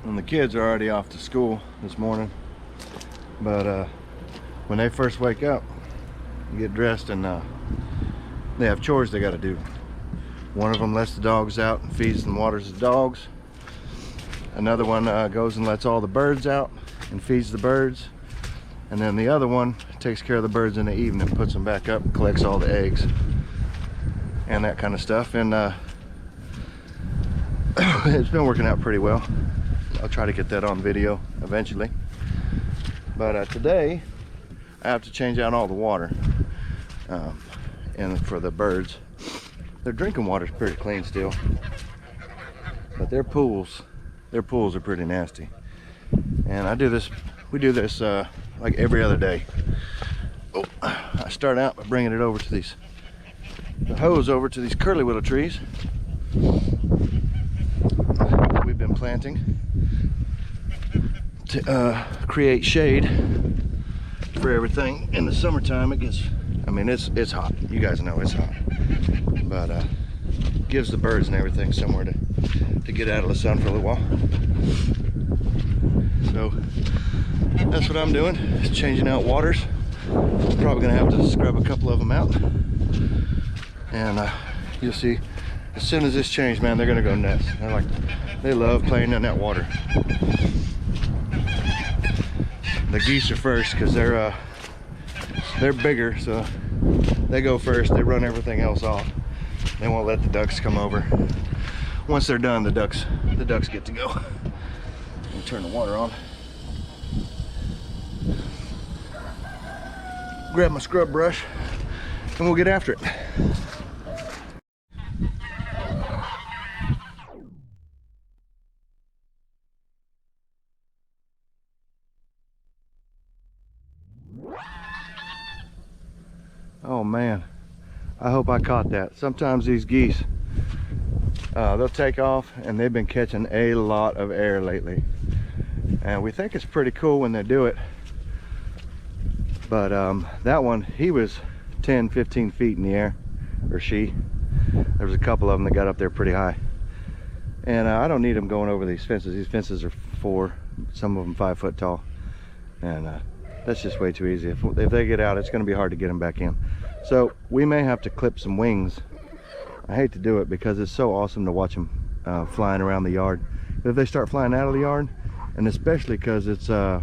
And the kids are already off to school this morning, but when they first wake up, get dressed, and they have chores they got to do. One of them lets the dogs out and feeds and waters the dogs. Another one goes and lets all the birds out and feeds the birds. And then the other one takes care of the birds in the evening, puts them back up, and collects all the eggs and that kind of stuff. And it's been working out pretty well. I'll try to get that on video eventually. But today I have to change out all the water and for the birds. Their drinking water is pretty clean still, but their pools are pretty nasty. And we do this like every other day. Oh, I start out by bringing it over to the hose over to these curly willow trees we've been planting to create shade for everything. In the summertime it gets, I mean, it's hot. You guys know it's hot, but gives the birds and everything somewhere to get out of the sun for a little while. So that's what I'm doing, is changing out waters. Probably gonna have to scrub a couple of them out, and you'll see as soon as this changed, man, they're gonna go nuts. They love playing in that water. The geese are first because they're bigger, so they go first. They run everything else off. They won't let the ducks come over. Once they're done, the ducks get to go. I'll turn the water on. Grab my scrub brush and we'll get after it. Oh man, I hope I caught that. Sometimes these geese, they'll take off, and they've been catching a lot of air lately. And we think it's pretty cool when they do it. But that one, he was 10, 15 feet in the air, or she. There was a couple of them that got up there pretty high. And I don't need them going over these fences. These fences are 4, some of them 5 foot tall. And that's just way too easy. If they get out, it's going to be hard to get them back in. So we may have to clip some wings. I hate to do it because it's so awesome to watch them flying around the yard. But if they start flying out of the yard, and especially because it's I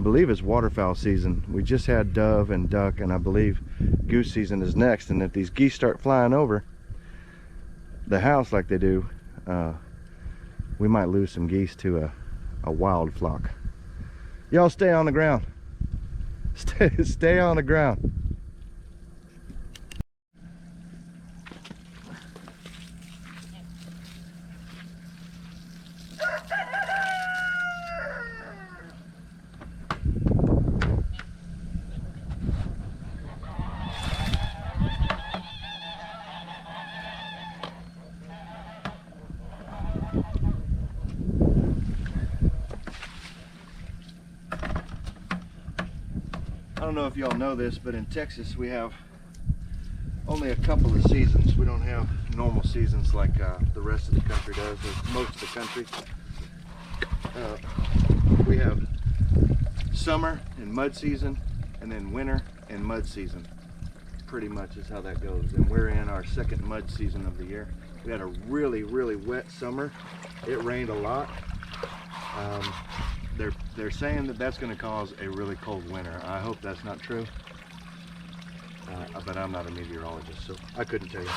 believe it's waterfowl season. We just had dove and duck, and I believe goose season is next. And if these geese start flying over the house like they do, we might lose some geese to a wild flock. Y'all stay on the ground. Stay on the ground. I don't know if y'all know this, but in Texas we have only a couple of seasons. We don't have normal seasons like the rest of the country does, or most of the country. We have summer and mud season, and then winter and mud season. Pretty much is how that goes. And we're in our second mud season of the year. We had a really, really wet summer. It rained a lot. They're saying that that's going to cause a really cold winter. I hope that's not true, but I'm not a meteorologist, so I couldn't tell you.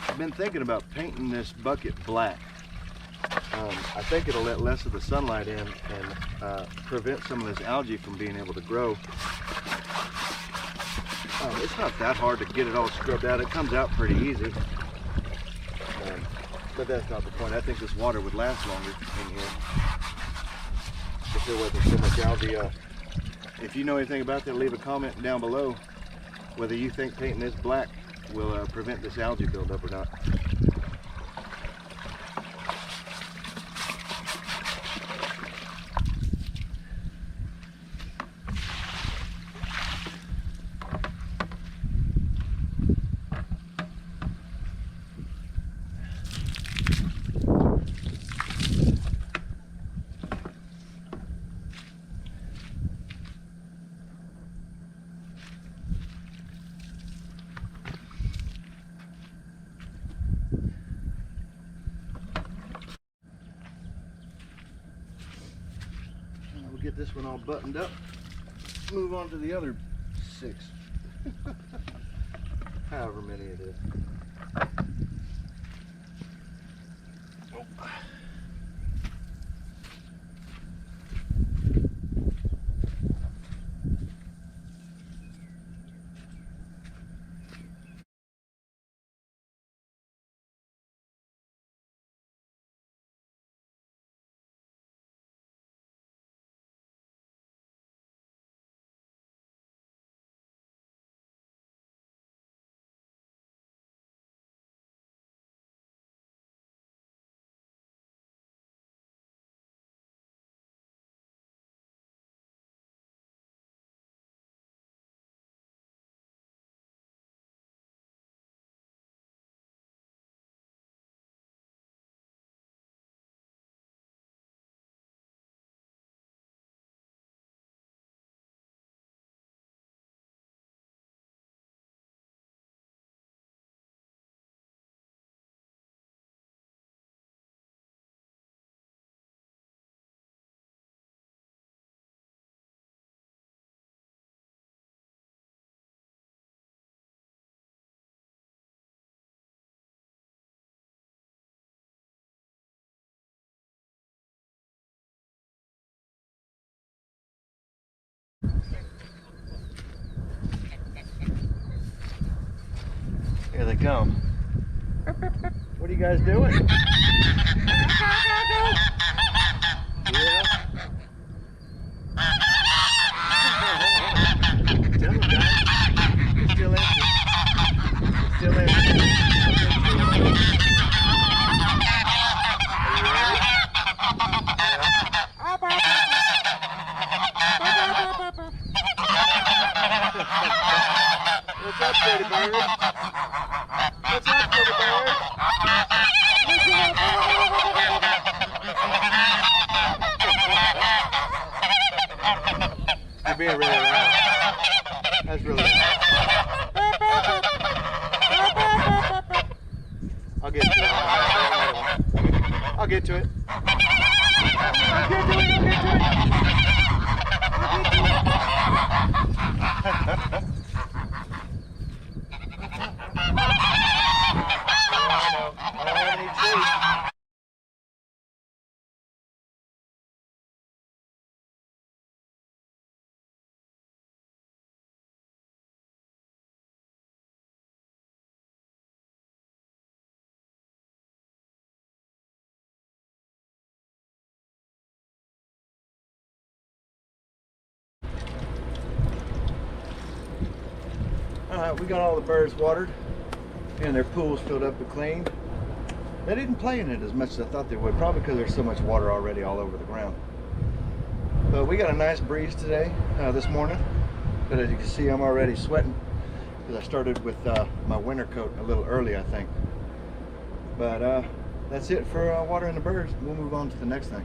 I've been thinking about painting this bucket black. I think it'll let less of the sunlight in and prevent some of this algae from being able to grow. It's not that hard to get it all scrubbed out. It comes out pretty easy. But that's not the point. I think this water would last longer in here if there wasn't so much algae. If you know anything about that, leave a comment down below whether you think painting this black will prevent this algae buildup or not. get this one all buttoned up. Move on to the other 6. However many it is. Oh. Here they come. What are you guys doing? Yeah. Tell them, guys. It's still empty. It's still empty. Are you ready? What's up, pretty bird? What's up, pretty bird? You're being really loud. That's really loud. I'll get to it. I'll get to it. I'll get to it. I don't have any treats. Alright, we got all the birds watered and their pools filled up and cleaned. They didn't play in it as much as I thought they would, probably because there's so much water already all over the ground. But we got a nice breeze today, this morning. But as you can see, I'm already sweating because I started with my winter coat a little early, I think. But that's it for watering the birds. We'll move on to the next thing.